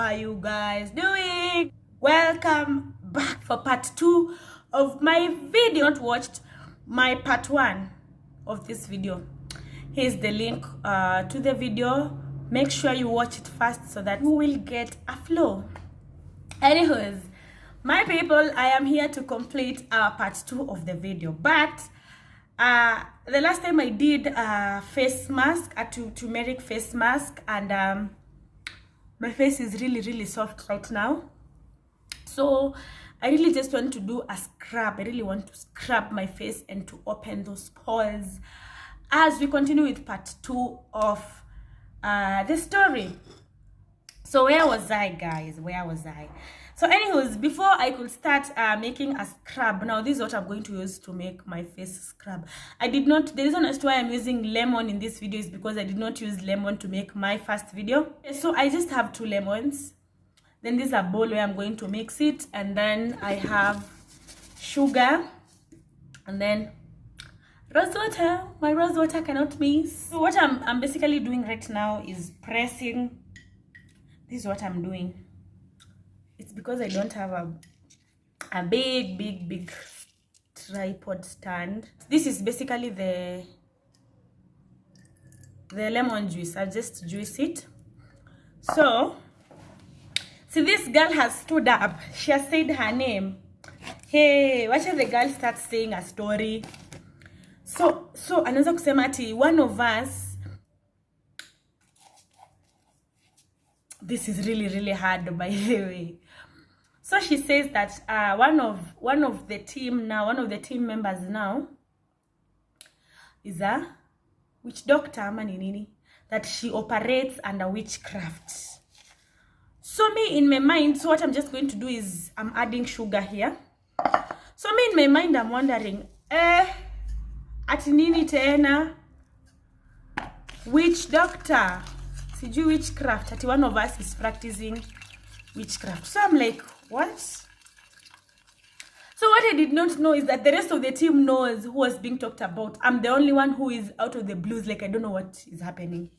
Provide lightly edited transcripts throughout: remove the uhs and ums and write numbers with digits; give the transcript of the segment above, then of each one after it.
are you guys doing? Welcome back for part 2 of my video. Not watched my part 1 of this video. Here's the link to the video. Make sure you watch it first so that you will get a flow. Anyways, my people, I am here to complete part 2 of the video. But the last time I did a face mask, a turmeric face mask, and my face is really soft right now. So I really just want to do a scrub. I really want to scrub my face and to open those pores as we continue with part 2 of the story. So where was I, guys? Where was I? So anyways, before I could start making a scrub, now this is what I'm going to use to make my face scrub. The reason as to why I'm using lemon in this video is because I did not use lemon to make my first video. So I just have 2 lemons. Then this is a bowl where I'm going to mix it. And then I have sugar. And then rose water. My rose water cannot miss. So what I'm basically doing right now is pressing. This is what I'm doing. It's because I don't have a big tripod stand. This is basically the lemon juice. I just juice it. So, see, this girl has stood up. She has said her name. Hey, watch the girl start saying a story. So anaweza kusema ati one of us. This is really hard, by the way. So she says that one of the team members now is a witch doctor, that she operates under witchcraft. So me in my mind, so what I'm just going to do is I'm adding sugar here. So me in my mind, I'm wondering, ati nini tena? Witch doctor? Sijui witchcraft. Ati one of us is practicing witchcraft. So I'm like, what? So what I did not know is that the rest of the team knows who was being talked about. I'm the only one who is out of the blues. Like, I don't know what is happening.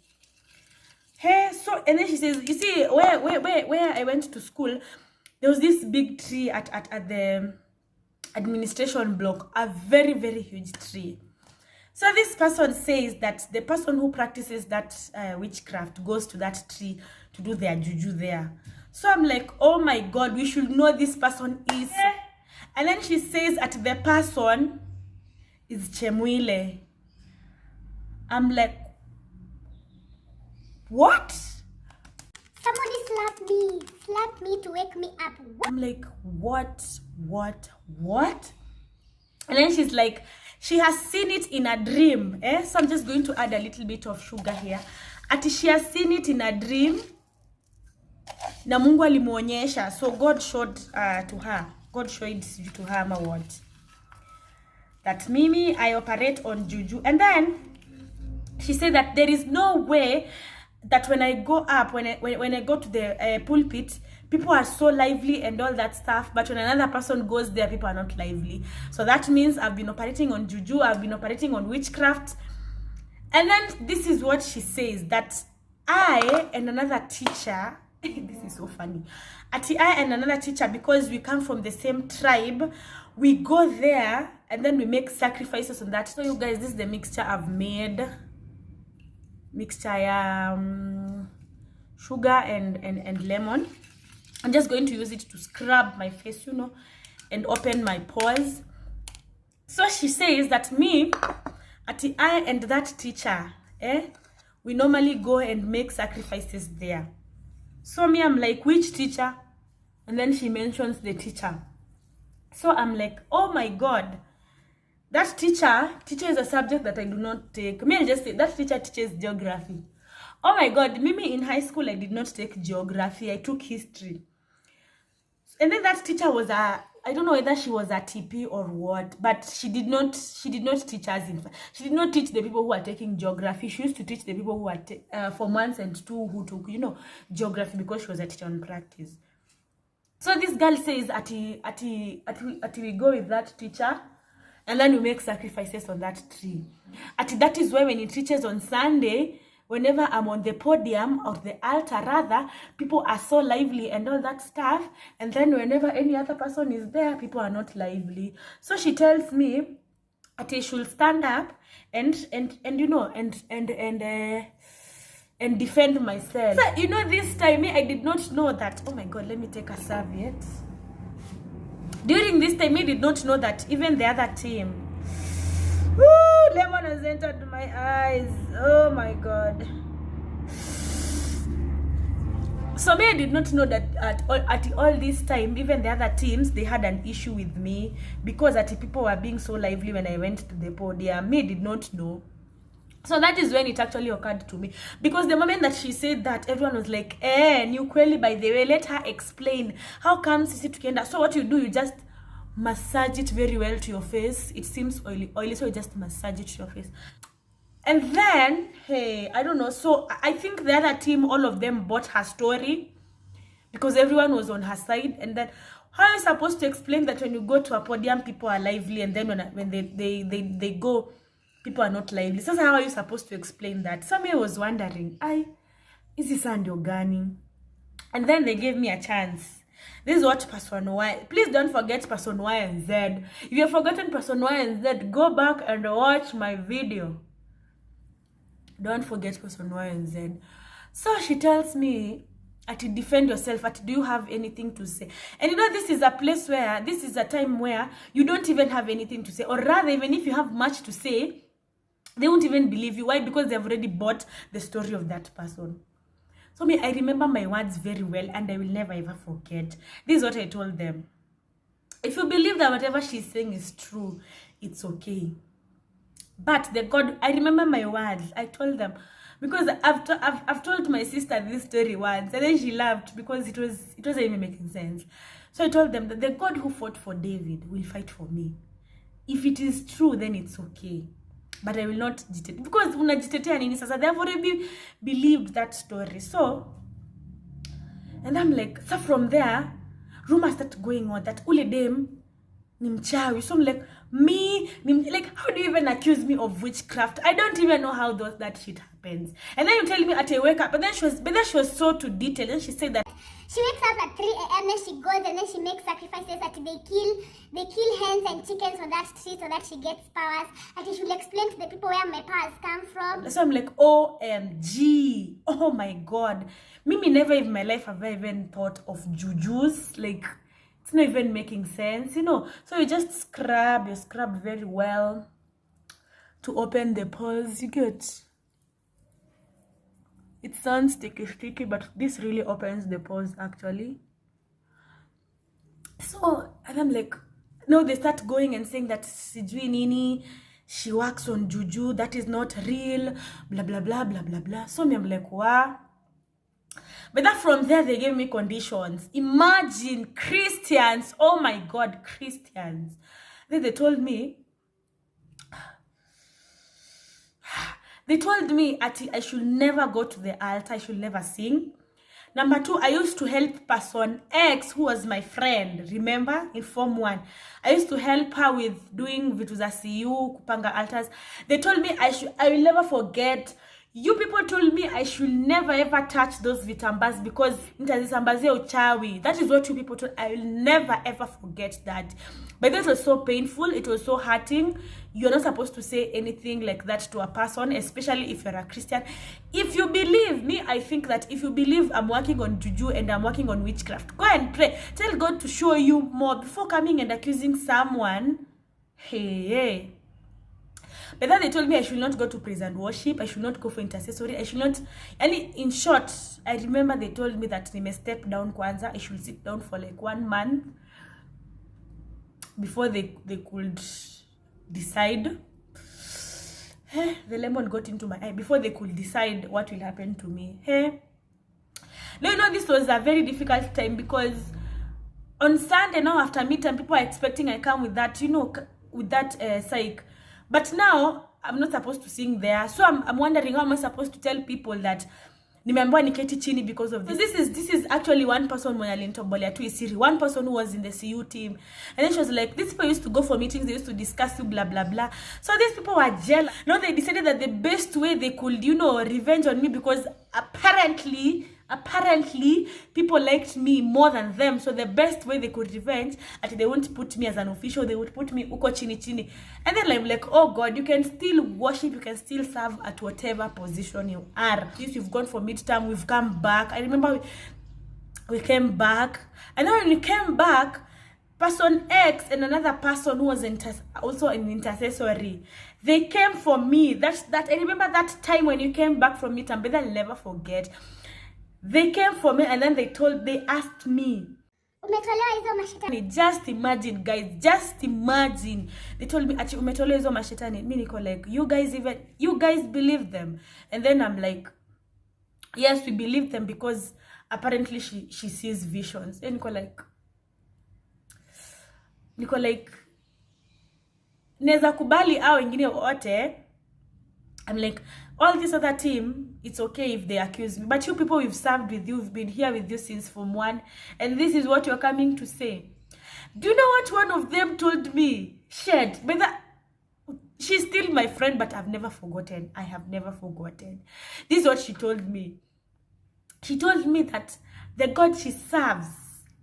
Hey, so, and then she says, you see, where I went to school, there was this big tree at the administration block. A very huge tree. So this person says that the person who practices that witchcraft goes to that tree to do their juju there. So I'm like, oh my God, we should know this person is. And then she says that the person is Chemwile. I'm like, what? Somebody slapped me to wake me up. What? I'm like, what? And then she's like, she has seen it in a dream. So I'm just going to add a little bit of sugar here. Ati she has seen it in a dream. Na Mungu alimuonyesha. So God showed to her. God showed to her my word. That Mimi, I operate on juju. And then she said that there is no way that when I go up, when I go to the pulpit, people are so lively and all that stuff. But when another person goes there, people are not lively. So that means I've been operating on juju. I've been operating on witchcraft. And then this is what she says, that I and another teacher, this is so funny. I and another teacher, because we come from the same tribe, we go there and then we make sacrifices on that. So you guys, this is the mixture I've made. Mixture sugar and lemon. I'm just going to use it to scrub my face, and open my pores. So she says that me, I and that teacher, we normally go and make sacrifices there. So me, I'm like, which teacher? And then she mentions the teacher. So I'm like, oh my God. That teacher is a subject that I do not take. Me, I just say that teacher teaches geography. Oh my God, Mimi, in high school, I did not take geography. I took history. And then that teacher was I don't know whether she was a TP or what, but she did not teach us. She did not teach the people who are taking geography. She used to teach the people who are Form 1 and 2 who took, geography, because she was a teacher on practice. So this girl says, we go with that teacher, and then we make sacrifices on that tree. That is why when it reaches on Sunday, whenever I'm on the podium or the altar rather, people are so lively and all that stuff, and then whenever any other person is there, people are not lively. So she tells me that I should stand up and you know and defend myself. So you know, this time I did not know that, oh my god, let me take a serviette. During this time I did not know that even the other team, woo, lemon has entered my eyes, oh my god. So me, I did not know that at all this time, even the other teams, they had an issue with me because people were being so lively when I went to the podium. Me, did not know. So that is when it actually occurred to me, because the moment that she said that, everyone was like, new Kweli, by the way, let her explain. How come Sisi Tukienda? So what you do, you just massage it very well to your face. It seems oily, so you just massage it to your face. And then, hey, I don't know. So I think the other team, all of them bought her story because everyone was on her side. And then how are you supposed to explain that when you go to a podium, people are lively, and then when they go, people are not lively? So how are you supposed to explain that? Somebody was wondering, is this ndio gani? And then they gave me a chance. This is what person Y. Please don't forget person Y and Z. If you've forgotten person Y and Z, go back and watch my video. Don't forget person Y and Z. So she tells me, defend yourself, do you have anything to say? And you know, this is a place where, this is a time where you don't even have anything to say. Or rather, even if you have much to say, they won't even believe you. Why? Because they've already bought the story of that person. So me, I remember my words very well, and I will never ever forget. This is what I told them. If you believe that whatever she's saying is true, it's okay. But the God, I remember my words. I told them, because I've told my sister this story once, and then she laughed because it wasn't even making sense. So I told them that the God who fought for David will fight for me. If it is true, then it's okay. But I will not jitet, because unajitetea nini sasa? They have already believed that story. So, and I'm like, so from there, rumors start going on that ule dem ni mchawi. So I'm like, like, how do you even accuse me of witchcraft? I don't even know how that shit happens. And then you tell me at I wake up, but then she was so to detail, and she said that she wakes up at 3 a.m. then she goes and then she makes sacrifices that they kill hens and chickens for that tree so that she gets powers. And she should explain to the people where my powers come from. So I'm like, OMG, oh my god. Mimi, never in my life have I even thought of jujus. Like, it's not even making sense, you know. So you just scrub very well to open the pores. You get, it sounds sticky, but this really opens the pores actually. So, and I'm like, no, they start going and saying that sijui nini, she works on juju, that is not real, blah blah blah blah blah blah. So I'm like, wow. But that from there, they gave me conditions. Imagine Christians. Oh my God, Christians. Then they told me, I should never go to the altar. I should never sing. Number 2, I used to help person X, who was my friend. Remember, in Form 1. I used to help her with doing vitu za CU, kupanga altars. They told me I will never forget. You people told me I should never ever touch those vitambas because nitazisambazia uchawi. That is what you people told. I will never ever forget that. But that was so painful. It was so hurting. You're not supposed to say anything like that to a person, especially if you're a Christian. If you believe me, I think that if you believe I'm working on juju and I'm working on witchcraft, go and pray. Tell God to show you more before coming and accusing someone. Hey. But then they told me I should not go to praise and worship. I should not go for intercessory. I should not. And in short, I remember they told me that they may step down kwanza. I should sit down for like 1 month before they could decide. The lemon got into my eye. Before they could decide what will happen to me. Hey. Now, you know, this was a very difficult time because on Sunday now after midterm, people are expecting I come with that, you know, with that psych. But now, I'm not supposed to sing there. So I'm wondering how am I supposed to tell people that nimeambiwa niketi chini because of this. So this is actually one person mwenye alinitobolea tu isiri, one person who was in the CU team, and then she was like, these people used to go for meetings, they used to discuss you, blah blah blah. So these people were jealous. Now they decided that the best way they could, you know, revenge on me, because apparently people liked me more than them. So the best way they could revenge, that they won't put me as an official, they would put me uko chini chini. And then I'm like, oh God, you can still worship, you can still serve at whatever position you are. If you've gone for midterm, we've come back. I remember we came back, and then when we came back, person X and another person who was also an intercessory, they came for me. That I remember that time when you came back from midterm, but I'll never forget. They came for me, and then they asked me, just imagine guys, just imagine, they told me ati umetolewa hizo mashetani. Me niko like, you guys believe them? And then I'm like, yes, we believe them because apparently she sees visions. And niko like neza kubali au wengine wote. I'm like, all this other team, it's okay if they accuse me, but you people, we've served with you, we've been here with you since Form 1, and this is what you're coming to say. Do you know what one of them told me? Shed, but she's still my friend, but I've never forgotten. I have never forgotten. This is what she told me. She told me that the God she serves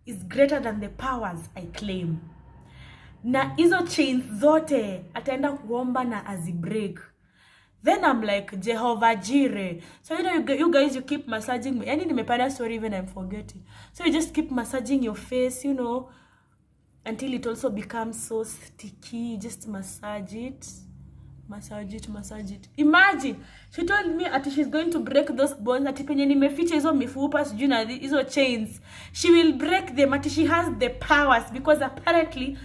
is greater than the powers I claim. Na hizo chains zote ataenda kuomba na azibreak. Then I'm like, Jehovah Jireh. So, you know, you guys, you keep massaging me. I need to story even I'm forgetting. So you just keep massaging your face, you know, until it also becomes so sticky. Just massage it. Massage it. Imagine, she told me that she's going to break those bones. That penye nimeficha hizo mifupa sijui na hizo chains, she will break them. That she has the powers, because apparently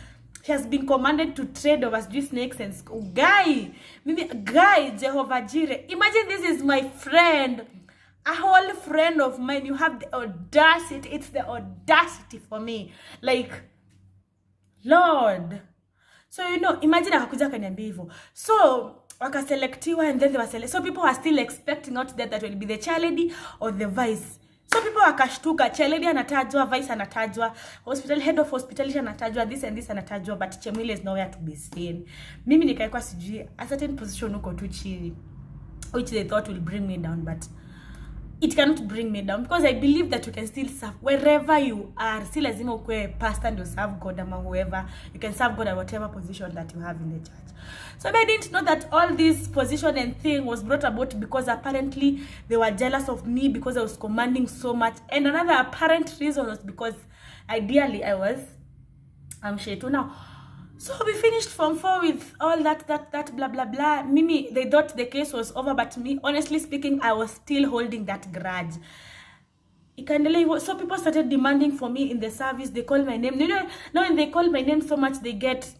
she has been commanded to trade over snakes and guy, Jehovah Jireh. Imagine, this is my friend, a whole friend of mine. You have the audacity. It's the audacity for me. Like, Lord. So, you know, imagine akakuja kaniambia hivyo. So, wakaselektiwa, and then they were selected. So people are still expecting out there that will be the chairlady or the vice. So people wakashtuka, chairlady anatajwa, vice anatajwa, hospital head of hospitality anatajwa, this and this anatajwa, but Chemwile is nowhere to be seen. Mimi nikaikuwa sijui a certain position uko tu chini, which they thought will bring me down, but it cannot bring me down, because I believe that you can still serve wherever you are. Still lazima ukwe pastor and you serve God, ama whoever. You can serve God at whatever position that you have in the church. So I didn't know that all this position and thing was brought about because apparently they were jealous of me because I was commanding so much. And another apparent reason was because ideally I'm Shetu now. So we finished Form 4 with all that blah blah blah. Mimi, they thought the case was over, but me, honestly speaking, I was still holding that grudge. So people started demanding for me in the service. They call my name. You know, now when they call my name so much, they get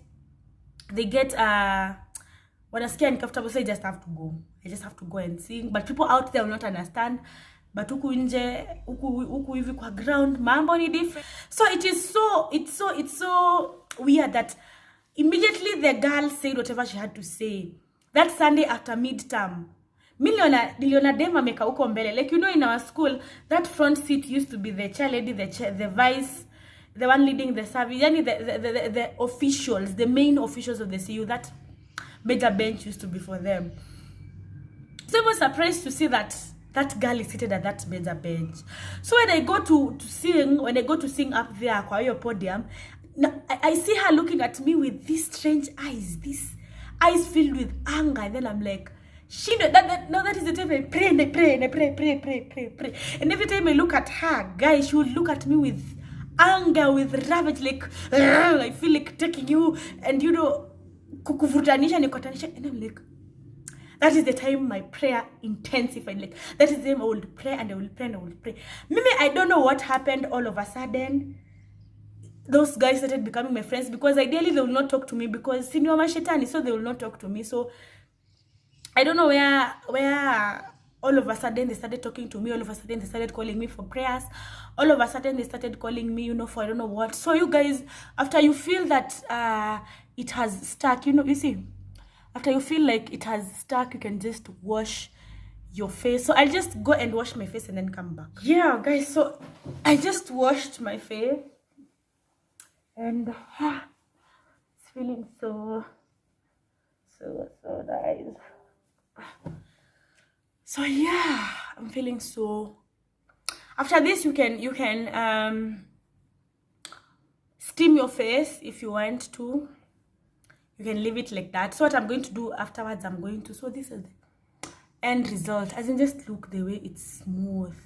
wanasikia uncomfortable, so I just have to go. I just have to go and sing. But people out there will not understand. But huku nje, huku hivi kwa ground, mambo ni different. So it's so weird that immediately the girl said whatever she had to say. That Sunday after midterm, niliona dem ameka huko mbele. Like, you know, in our school, that front seat used to be the chairlady, the vice, the one leading the service, yani the officials, the main officials of the CU. That major bench used to be for them. So I was surprised to see that girl is seated at that major bench. So when I go to sing up there kwa hiyo podium, I see her looking at me with these strange eyes, these eyes filled with anger. And then I'm like, that is the time I pray. And every time I look at her, guys, she would look at me with anger, with ravage, like, I feel like taking you, and you know, kukuvutanisha nikotanisha. And I'm like, that is the time my prayer intensified. Like, that is the time I will pray and I will pray and I will pray. Maybe I don't know what happened all of a sudden. Those guys started becoming my friends, because ideally they will not talk to me because senior mashetani, so they will not talk to me. So I don't know where all of a sudden they started talking to me. All of a sudden they started calling me for prayers. All of a sudden they started calling me, you know, for I don't know what. So you guys, after you feel that it has stuck, you know, you see, after you feel like it has stuck, you can just wash your face. So I'll just go and wash my face and then come back. Yeah, guys, so I just washed my face and it's feeling so nice. So yeah, I'm feeling so. After this, you can steam your face if you want to. You can leave it like that. So what I'm going to do afterwards, so this is the end result. As in, just look the way it's smooth,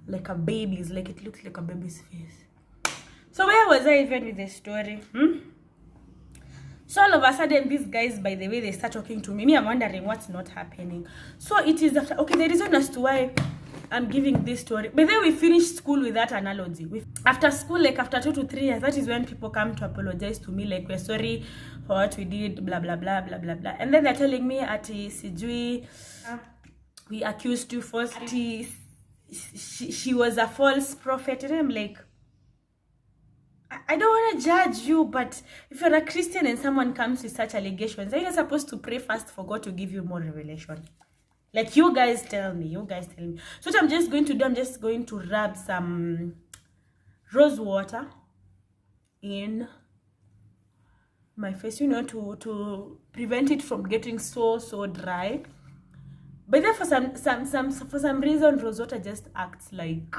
like a baby's, like it looks like a baby's face. So where was I even with the story? So all of a sudden, these guys, by the way, they start talking to me. I'm wondering what's not happening. So it is after, okay, the reason as to why I'm giving this story. But then we finished school with that analogy. After school, like after 2 to 3 years, that is when people come to apologize to me, like, we're sorry for what we did, blah, blah, blah, blah, blah, blah. And then they're telling me, Ati, Sijui, we accused you falsely. She was a false prophet. And I'm like, I don't want to judge you, but if you're a Christian and someone comes with such allegations, are you supposed to pray first for God to give you more revelation? Like, you guys tell me. So what I'm just going to do, I'm just going to rub some rose water in my face, you know, to prevent it from getting so dry. But then for some reason, rose water just acts like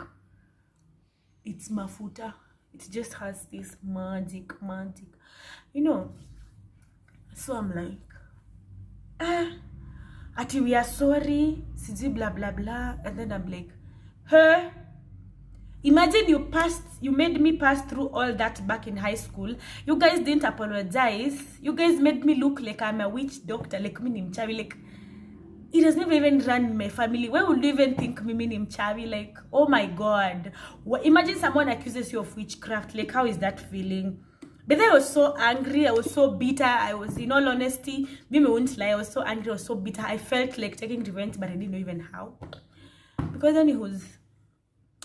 it's mafuta. It just has this magic, you know. So I'm like, Ati, we are sorry, Siji, blah, blah, blah. And then I'm like, hey, imagine you made me pass through all that back in high school. You guys didn't apologize. You guys made me look like I'm a witch doctor, like me nimchawi, like, it does not even run in my family. Why would you even think me nimchawi? Like, oh my God. Imagine someone accuses you of witchcraft. Like, how is that feeling? But then I was so angry. I was so bitter. I was, in all honesty, me won't lie, I was so angry. I was so bitter. I felt like taking revenge, but I didn't know even how. Because then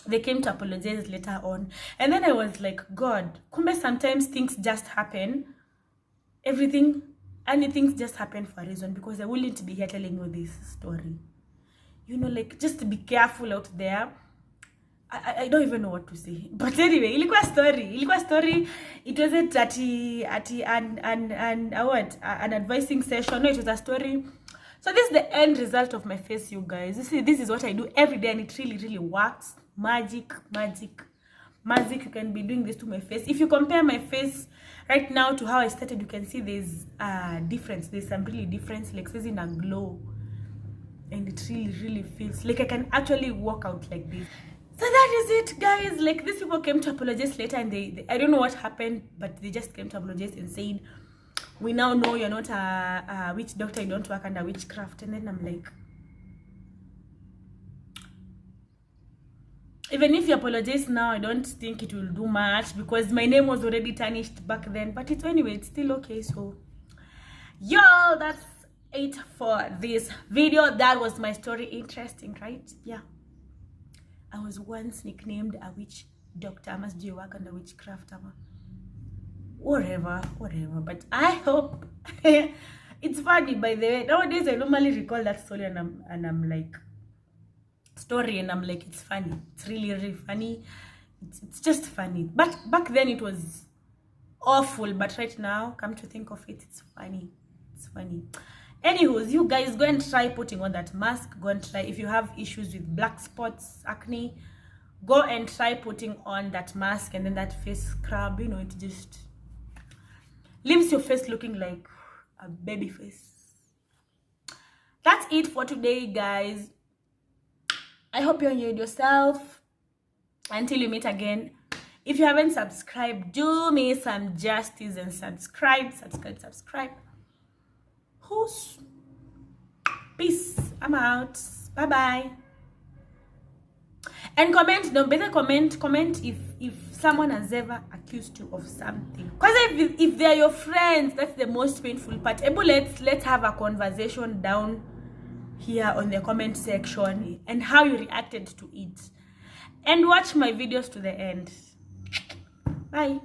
they came to apologize later on. And then I was like, God, kumbe sometimes things just happen. Anything just happened for a reason, because I wouldn't be here telling you this story. You know, like, just be careful out there. I don't even know what to say. But anyway, ilikuwa story. It wasn't an advising session. No, it was a story. So this is the end result of my face, you guys. You see, this is what I do every day, and it really works. Magic. You can be doing this to my face. If you compare my face right now to how I started, you can see there's difference. There's some really difference, like there's in a glow, and it really feels like I can actually walk out like this. So that is it, guys. Like, these people came to apologize later, and they I don't know what happened, but they just came to apologize and said, we now know you're not a witch doctor, you don't work under witchcraft. And then I'm like, even if you apologize now, I don't think it will do much, because my name was already tarnished back then. But anyway, it's still okay. So, y'all, that's it for this video. That was my story. Interesting, right? Yeah. I was once nicknamed a witch doctor. I must do work under witchcraft. Whatever. But I hope it's funny, by the way. Nowadays, I normally recall that story, and I'm like, it's funny. It's really funny. It's just funny. But back then it was awful. But right now, come to think of it, it's funny. Anywho, you guys go and try putting on that mask. Go and try, if you have issues with black spots, acne, go and try putting on that mask and then that face scrub. You know, it just leaves your face looking like a baby face. That's it for today, guys. I hope you enjoyed yourself. Until we meet again. If you haven't subscribed, do me some justice and subscribe. Peace. I'm out. Bye. And comment. No, better comment if someone has ever accused you of something. Because if they're your friends, that's the most painful part. Let's have a conversation down here on the comment section and how you reacted to it. And watch my videos to the end. Bye.